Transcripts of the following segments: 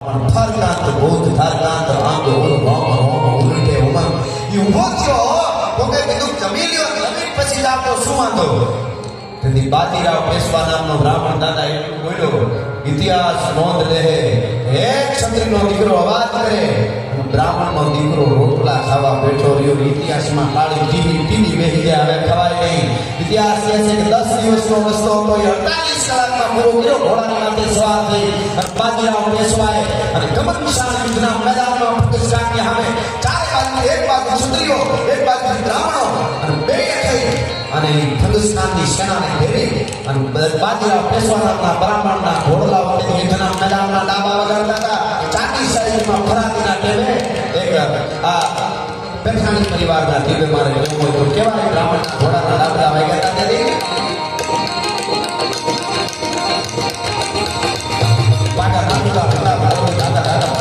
થારકાંત ભૂત થારકાંત આંગ ઓર રોમ રોમ ઉલટે ઉમંગ ઈ ઉભો થયો તો કે કીધું જમી લ્યો જમીન પછી જાતો શું વાંધો તેથી બાજીરાવ પેશવા નામનો બ્રાહ્મણ દાદા એટલું બોલ્યો ઇતિહાસ નોંધ લે એક ક્ષત્રિયનો દીકરો અવાજ કરે બ્રાહ્મણનો દીકરો રોટલા ખાવા બેઠો રહ્યો ઇતિહાસમાં કાળી ટીવી બેસી જાય હવે ખવાય નહીં ઇતિહાસ કહે છે કે 10 દિવસનો રસ્તો હતો એ 48 કલાકમાં પૂરો કર્યો ઘોડાની માથે સવાર થઈ અને બાજીરાવ પેશવાએ અને ગમનશાળ યુદ્ધના મેદાનમાં પાકિસ્તાનની સામે ચારે બાજુ એક બાજુ ક્ષત્રિયો એક બાજુ બ્રાહ્મણો અને બે થઈ અને હિન્દુસ્તાનની સેનાને ઘેરી અને બાજીરાવ પેશવા નામના બ્રાહ્મણના ઘોડલા વખતે યુદ્ધના મેદાનમાં ડાબા વગાડતા હતા ચાંદી સાઈડમાં ફરાતીના ટેલે એક આ પેઠાણી પરિવારના દીવે મારે કેવું હોય તો કેવા બ્રાહ્મણના ઘોડાના ડાબલા વાગ્યા હતા તેથી પાટા નાખતા હતા દાદા દાદા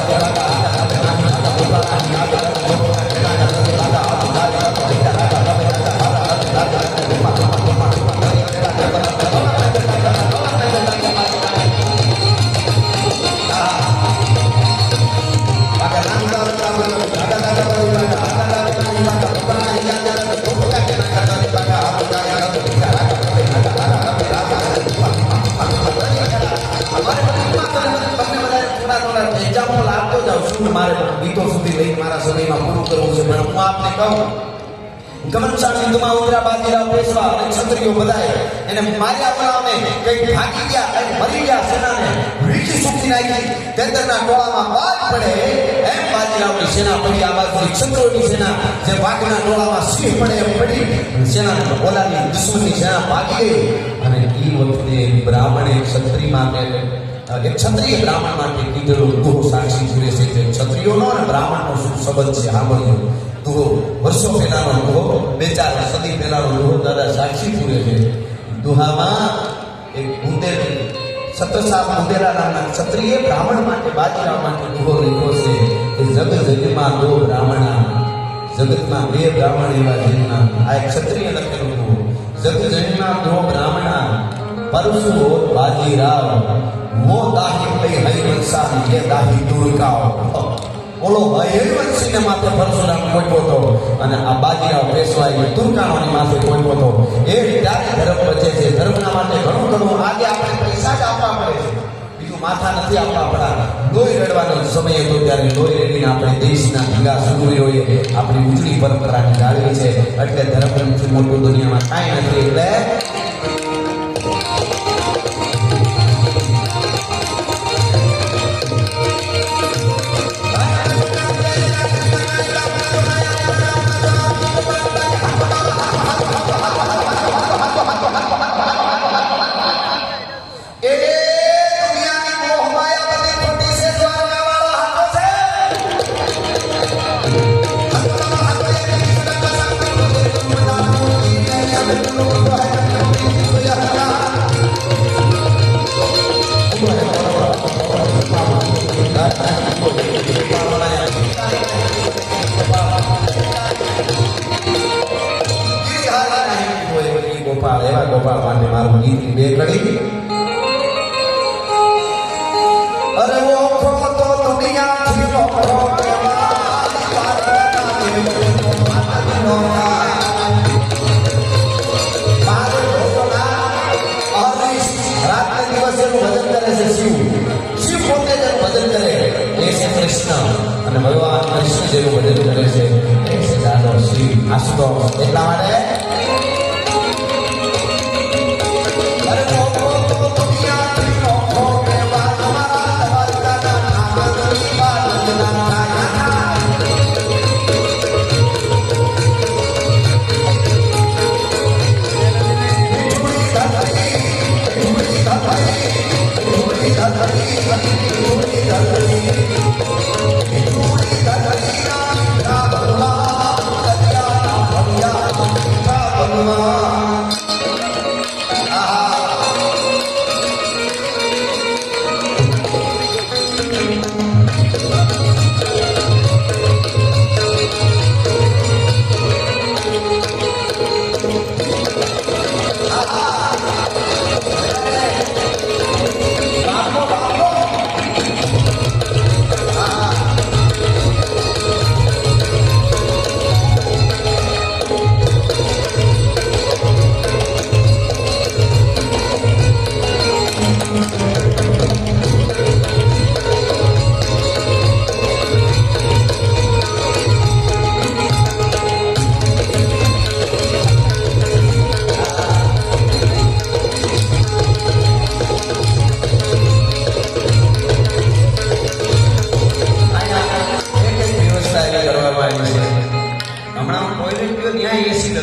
મારે ગીતો સુધી લઈને મારા સમયમાં પૂરું કરવું છે પણ હું આપને કહું ગમનશાળ યુદ્ધમાં ઉતર્યા બાજીરાવ પેશવા અને ક્ષત્રિયો બધાએ એને માર્યા બોલાવને કઈ ભાગી ગયા કઈ મરી ગયા સેનાને વીટી સુકી નાખી તેંદરના ટોળામાં બાદ પડે એમ બાજીરાવની સેના પડી આ બાજુની ક્ષત્રિયોની સેના જે વાઘના ટોળામાં સિંહ પડે એમ પડી સેનાને બોલાવી દુશ્મનની સેના ભાગી ગઈ અને એ વખતે બ્રાહ્મણે ક્ષત્રિય માટે એક ક્ષત્રિય બ્રાહ્મણ માટે કીધેલું દુહો સાક્ષી જુએ છે કે ક્ષત્રિયોનો અને બ્રાહ્મણનો શું સંબંધ છે સાંભળ્યો દુહો વર્ષો પહેલાનો દુહો 2-4 સદી પહેલાનો દુહો દાદા સાક્ષી જુએ છે દુહામાં એક બુંદેલ સત્રસાપ બુંદેલા નામના ક્ષત્રિય બ્રાહ્મણ માટે બાજીરાવ માટે દુહો લખ્યો છે કે જગ જગમાં દો બ્રાહ્મણા જગતમાં 2 બ્રાહ્મણ એવા જન્મના આ એક ક્ષત્રિય લખેલું દુહો જગ જગમાં દો બ્રાહ્મણા પરસુ બાજીરાવ वो दाही पे हरिवंशा ये दाही तुरकाओ ઓલો હરિવંશીને માથે પરશુરામ કોઈકો હતો અને આ બાજીરાવ પેશવાએ તુરકાઓની માથે કોઈકો હતો એ ત્યારે ધર્મ બચે છે ધર્મના માટે ઘણું ઘણું આજે આપણે પૈસા જ આપવા પડે છે બીજું માથા નથી આપવા પડતા લોહી રેડવાનો સમય હતો ત્યારે લોહી રેડીને આપણે દેશના ભીગા સુરવીરોએ આપણી ઉજળી પરંપરાને જાળવી છે એટલે ધર્મથી મોટું દુનિયામાં કાંઈ નથી એટલે ગોપાલ એવા ગોપાલ માટે મારું ગીત બે કડી અરે ઓ ખો તો દુનિયા થી નો ખો રાત્રે દિવસે ભજન કરે છે શિવ પોતે જેનું ભજન કરે એ છે કૃષ્ણ અને ભગવાન કૃષ્ણ જેનું ભજન કરે છે એ છે દાદો શ્રી આશુતોષ એટલા માટે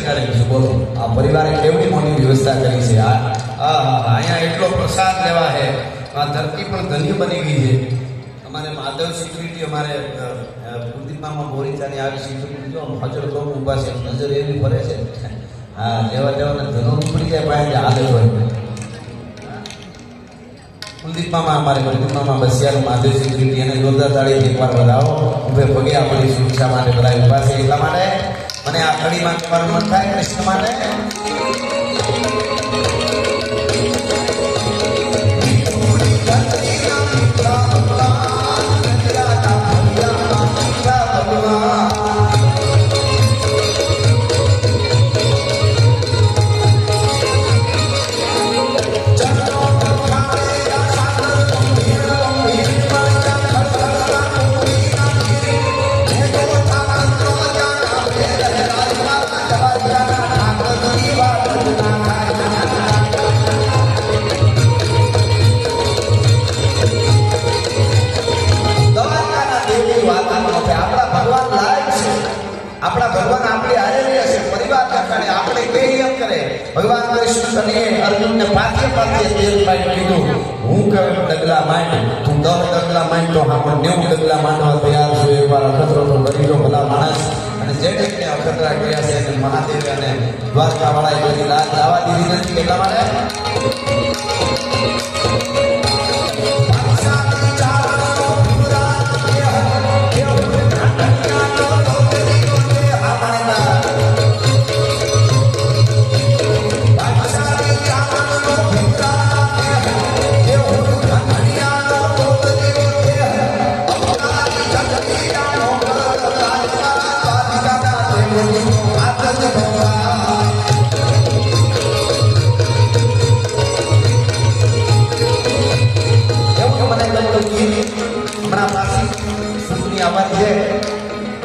શણગારી છે. બોલો આ પરિવારે કેવડી મોટી વ્યવસ્થા કરી છે. અહીંયા એટલો પ્રસાદ લેવા છે. આ ધરતી પણ ધન્ય બની ગઈ છે. અમારે માધવ સિક્યુરિટી અમારે કુલદીપમાં બોરીચાની આવી સિક્યુરિટી જો હાજર તો ઊભા છે, નજર એવી ફરે છે. હા લેવા દેવાના ધનો ઉપડી જાય પાસે હાલે હોય. કુલદીપમાં અમારે કુલદીપમાં બસિયાર માધવ સિક્યુરિટી એને જોરદાર તાળીથી એકવાર વધાવો. ઉભે પગે આપણી સુરક્ષા માટે બધા ઊભા છે. એટલા માટે મને આ કડીમાં કહેવાનું મન થાય કૃષ્ણ માટે. આપણા ભગવાન આપણી હારે હશે. પરિવાર કાકાને આપણે કઈ એમ કરે ભગવાન કૃષ્ણ તને અર્જુનને પાથે તેલ પાડી કીધું હું કે ડગલા માંડ તું 10 ડગલા માંડ તો આપણે 90 ડગલા માંડવા તૈયાર છું. એકવાર અખતરો તો કરી લો ભલા માણસ. અને જેને અખતરા કર્યા છે અને મહાદેવ અને દ્વારકા વાળા બધી લાજ લાવવા દીધી નથી. એટલા માટે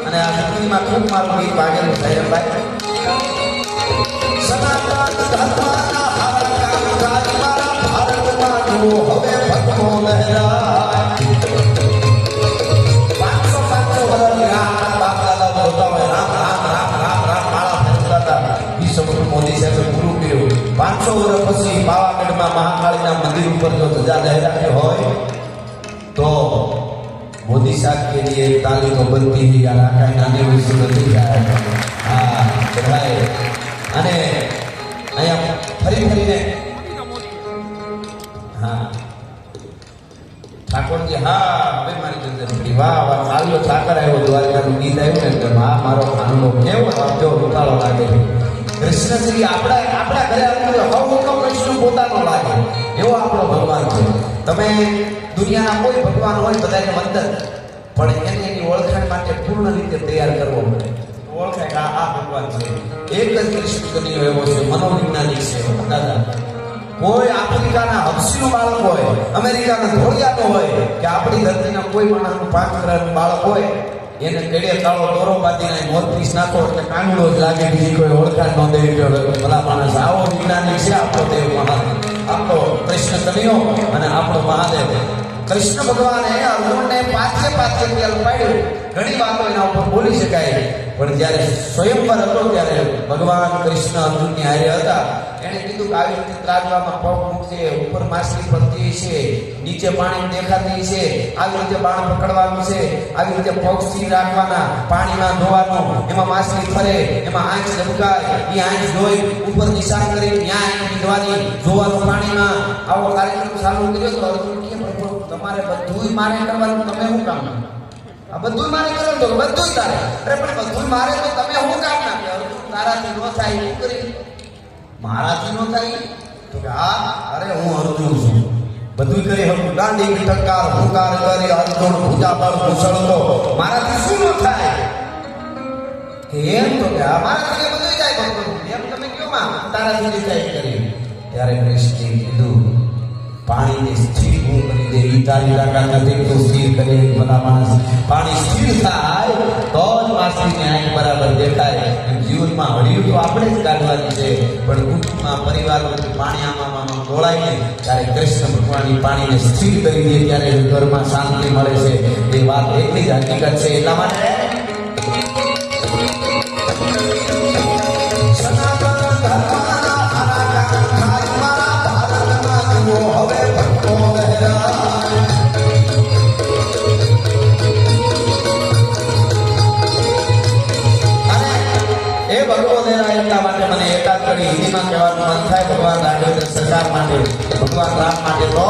અને આ સુખીમાં ખૂબ મારું ગીત વાગેલું છે ભાઈ. સનાતન ધર્મના હારકા મારા ભારતમાં જુઓ હવે ભક્તો લહેરાય. 500 વર્ષની રામ બાપદાદા બોલતા હોય રામ રામ રામ રામ રામ માળા ફેરવતા હતા. એ સૌથી મોદી સાહેબે પૂરું કર્યું. 500 વર્ષ પછી પાવાગઢમાં મહાકાળીના મંદિર ઉપર જો ધજા લહેરાતી હોય તો मोदी साहब के लिए ताली तो बनती ही यार आका नानी वैसी बनती જાય. હા ભાઈ અને અહીંયા ફરી ફરીને હા ઠાકોરજી હા હવે મારી નજર પડી. વાહ વાહ ચાલ્યો ઠાકર આવ્યો દ્વારકાનું ગીત આવ્યું ને હા મારો ખાનલો કેવો આવજો રૂપાળો લાગે. કૃષ્ણશ્રી આપણા ઘરે આવ્યો હવે તો કૃષ્ણ પોતાનો લાગે એવો આપણો ભગવાન છે. તમે દુનિયાના કોઈ ભગવાન હોય બધાને વંદન પણ એની ઓળખાણ માટે પૂર્ણ રીતે તૈયાર કરવો પડે. ઓળખાય આ ભગવાન છે. એક જ કૃષ્ણ કનૈયો એવો છે મનોવૈજ્ઞાનિક છે દાદા. કોઈ આફ્રિકાના હબસીનું બાળક હોય, અમેરિકાના ધોળિયાનો હોય કે આપણી ધરતીના કોઈ માણસનું 5 વર્ષનું બાળક હોય એને કેડે કાળો દોરો બાંધીને મોરપીસ નાખો એટલે કાંગડો જ લાગે. બીજી કોઈ ઓળખાણ ન દેવી જોઈએ. ભલા માણસ આવો વિજ્ઞાનિક છે આપણો દેવ મહાન, આપણો કૃષ્ણ કનૈયો અને આપણો મહાદેવ. કૃષ્ણ ભગવાને અર્જુનને પાથે તેલ પાડ્યું. ઘણી વાતો એના ઉપર બોલી શકાય પણ જ્યારે સ્વયંવર હતો ત્યારે ભગવાન કૃષ્ણ અર્જુનની હારે હતા. એને કીધું કે આવી રીતે ત્રાજવામાં પગ મૂકજે, ઉપર માછલી ફરતી છે, નીચે પાણી દેખાતી છે, આવી રીતે બાણ પકડવાનું છે, આવી રીતે પગ સ્થિર રાખવાના, પાણીમાં ધોવાનું, એમાં માછલી ફરે એમાં આંખ ઝબકાય, એ આંખ જોઈ ઉપર નિશાન કરી ત્યાં આંખ નીંદવાની, જોવાનું પાણીમાં. આવો કાર્યક્રમ ચાલુ કર્યો તો અર્જુન કે પ્રભુ તમારે બધું મારે કરવાનું, તમે શું કામ? આ બધું મારે કરવાનું તો બધું તારે. અરે પણ બધું મારે તો તમે શું કામ ના? અર્જુન તારાથી ન થાય એવું કરી. મારાથી નો થાય તો કે હા અરે હું અર્જુન છું બધું કરી હકું. દાંડી ટકાર હુંકાર કરી અર્જુન પૂજા પર ઘૂસણતો મારાથી શું ન થાય કે એમ તો કે આ મારાથી બધું થાય ભક્તો એમ તમે કયો માં તારાથી થાય કરી. ત્યારે કૃષ્ણે કીધું પાણીને સ્થિર હું કરી દે. ઈ તારી લાગા નથી તો સ્થિર કરે. ભલા માણસ પાણી સ્થિર થાય તો જ માછલીની આંખ બરાબર દેખાય. જીવનમાં હળિયું તો આપણે જ કાઢવાની છે પણ કુટુંબમાં પરિવારમાં પાણી આમાં ઢોળાય ને ત્યારે કૃષ્ણ ભગવાનની પાણીને સ્થિર કરી દે ત્યારે ઘરમાં શાંતિ મળે છે. એ વાત એટલી જ હકીકત છે. એટલા માટે કરી હિન્દીમાં કહેવાનું મન થાય ભગવાન રાઘવેન્દ્ર સરકાર માટે ભગવાન રામ માટે તો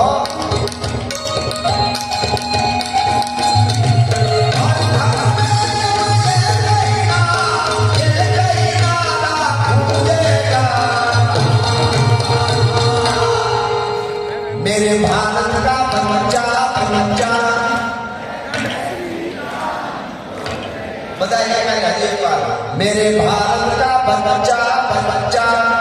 मेरे भारत का बच्चा बच्चा बताइए एक बार मेरे भारत का बच्चा बच्चा